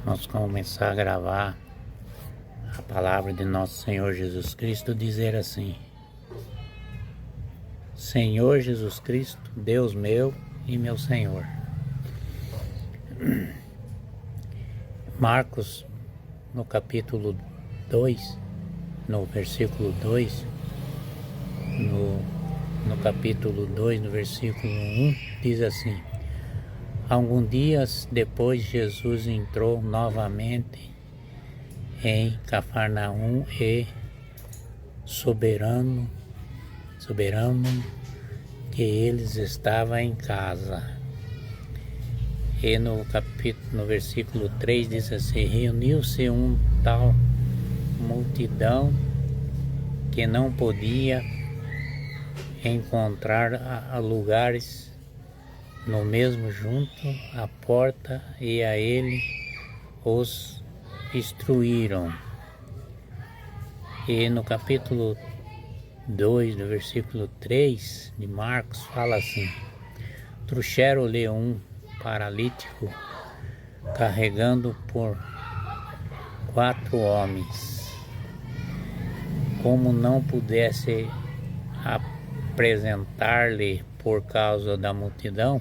Vamos começar a gravar a palavra de nosso Senhor Jesus Cristo, dizer assim: Senhor Jesus Cristo, Deus meu e meu Senhor. Marcos, no capítulo 2, no versículo 2, no capítulo 2, no versículo 1, diz assim: Alguns dias depois, Jesus entrou novamente em Cafarnaum e soberano que eles estavam em casa. E no versículo 3 diz assim: reuniu-se tal multidão que não podia encontrar lugares no mesmo junto à porta, e a ele os instruíram. E no capítulo 2, no versículo 3 de Marcos, fala assim: trouxeram-lhe um paralítico carregando por 4 homens. Como não pudesse apresentar-lhe por causa da multidão,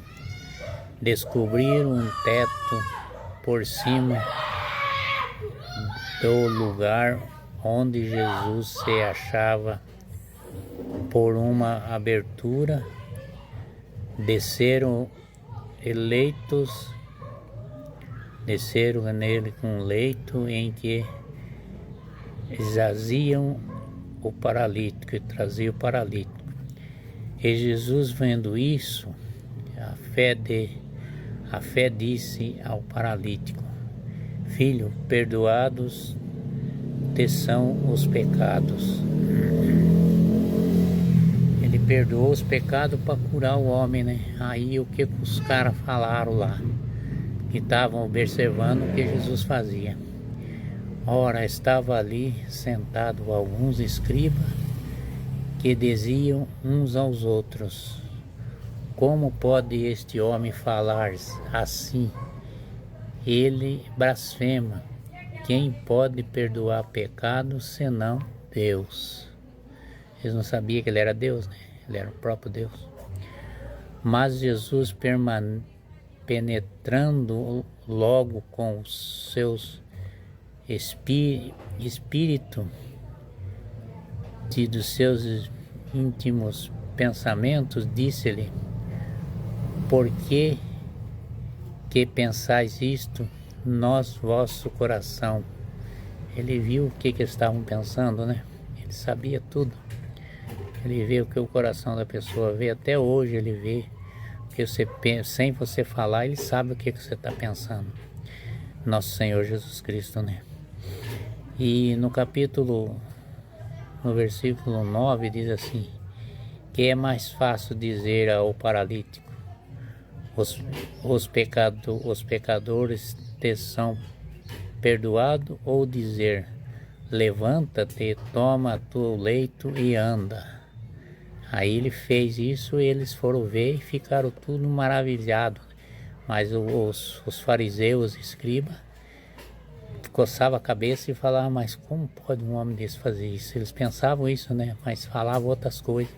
descobriram um teto por cima do lugar onde Jesus se achava. Por uma abertura desceram nele com um leito em que jaziam o paralítico, e trazia o paralítico. E Jesus, vendo isso, a fé disse ao paralítico: Filho, perdoados te são os pecados. Ele perdoou os pecados para curar o homem, né? Aí o que os caras falaram lá, que estavam observando o que Jesus fazia? Ora, estava ali sentado alguns escribas que diziam uns aos outros: como pode este homem falar assim? Ele blasfema. Quem pode perdoar pecados senão Deus? Eles não sabiam que ele era Deus, né? Ele era o próprio Deus. Mas Jesus, penetrando logo com os seus espírito e dos seus íntimos pensamentos, disse-lhe: por que pensais isto vosso coração? Ele viu o que estavam pensando, né? Ele sabia tudo. Ele vê o que o coração da pessoa vê. Até hoje ele vê o que você pensa, sem você falar, ele sabe o que você está pensando. Nosso Senhor Jesus Cristo, né? E no versículo 9 diz assim: que é mais fácil dizer ao paralítico: os pecadores te são perdoados, ou dizer: levanta-te, toma teu leito e anda? Aí ele fez isso, e eles foram ver e ficaram tudo maravilhados. Mas os fariseus, os escribas, coçavam a cabeça e falavam: mas como pode um homem desse fazer isso? Eles pensavam isso, né? Mas falavam outras coisas.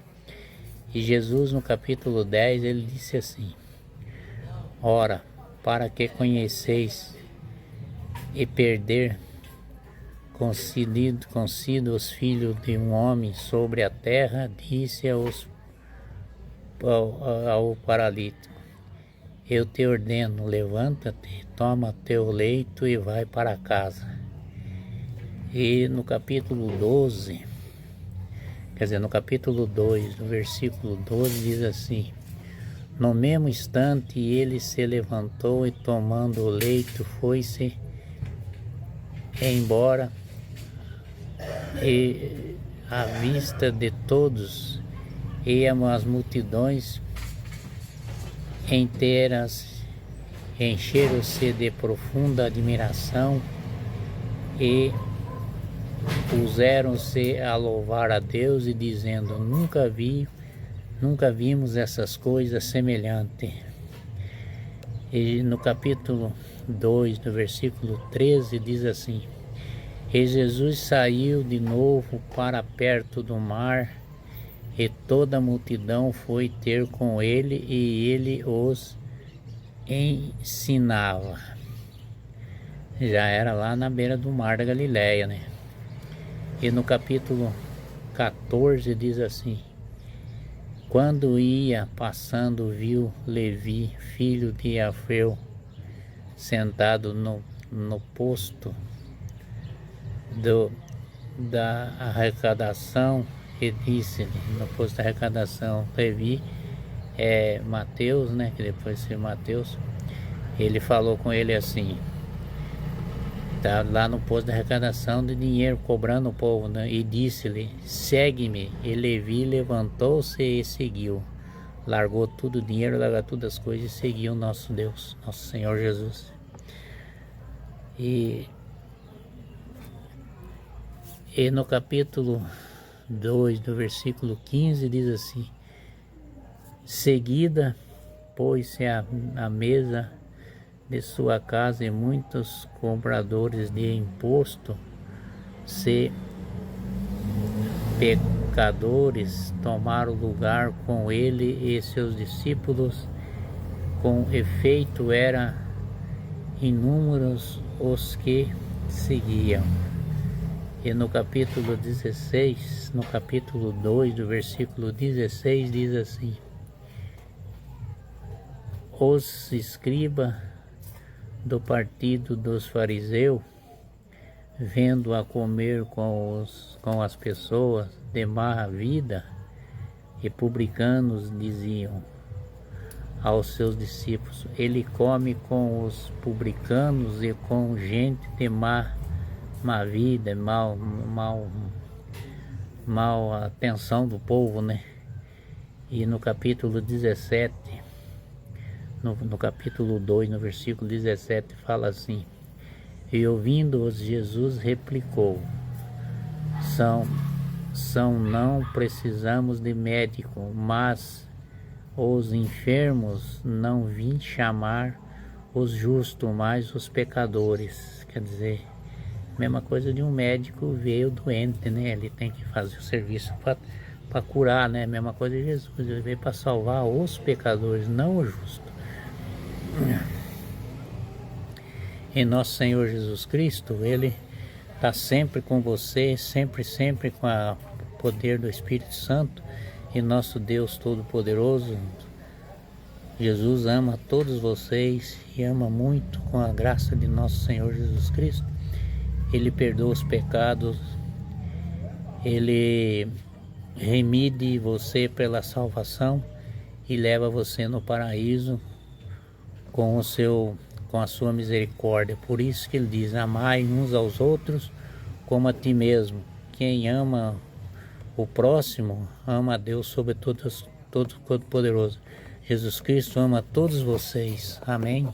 E Jesus, no capítulo 10, ele disse assim: ora, para que conheceis e perder concedido os filhos de um homem sobre a terra, disse ao paralítico: eu te ordeno, levanta-te, toma teu leito e vai para casa. E no capítulo 12, no capítulo 2, no versículo 12, diz assim: no mesmo instante ele se levantou e, tomando o leito, foi-se embora, e à vista de todos e as multidões inteiras encheram-se de profunda admiração e puseram-se a louvar a Deus e dizendo: nunca vimos essas coisas semelhantes. E no capítulo 2, no versículo 13, diz assim: E Jesus saiu de novo para perto do mar, e toda a multidão foi ter com ele, e ele os ensinava. Já era lá na beira do mar da Galileia, né? E no capítulo 14 diz assim: Quando ia passando, viu Levi, filho de Alfeu, sentado no posto da arrecadação, e disse-lhe, no posto da arrecadação, Levi é Mateus, né, que depois se Mateus, ele falou com ele assim, tá lá no posto da arrecadação de dinheiro, cobrando o povo, né, e disse-lhe, segue-me. E Levi levantou-se e seguiu, largou tudo o dinheiro, largou todas as coisas e seguiu nosso Deus, nosso Senhor Jesus. E no capítulo 2, do versículo 15, diz assim: Seguida, pôs-se à mesa de sua casa, e muitos cobradores de imposto, se pecadores, tomaram lugar com ele e seus discípulos. Com efeito, eram inúmeros os que seguiam. E no capítulo 16, no capítulo 2, do versículo 16, diz assim: Os escribas do partido dos fariseus, vendo a comer com as pessoas de má vida, e publicanos, diziam aos seus discípulos: Ele come com os publicanos e com gente de má vida, mal atenção do povo, né? E no capítulo 17, no capítulo 2, no versículo 17, fala assim: E ouvindo-os, Jesus replicou: não precisamos de médico, mas os enfermos. Não vim chamar os justos, mas os pecadores. Quer dizer, mesma coisa de um médico ver o doente, né? Ele tem que fazer o serviço para curar, né? Mesma coisa de Jesus, ele veio para salvar os pecadores, não os justos. E nosso Senhor Jesus Cristo, Ele está sempre com você, sempre com o poder do Espírito Santo. E nosso Deus Todo-Poderoso, Jesus, ama todos vocês e ama muito, com a graça de nosso Senhor Jesus Cristo. Ele perdoa os pecados, Ele remide você pela salvação e leva você no paraíso com a sua misericórdia. Por isso que ele diz: amai uns aos outros como a ti mesmo. Quem ama o próximo ama a Deus sobre todo Poderoso. Jesus Cristo ama todos vocês. Amém.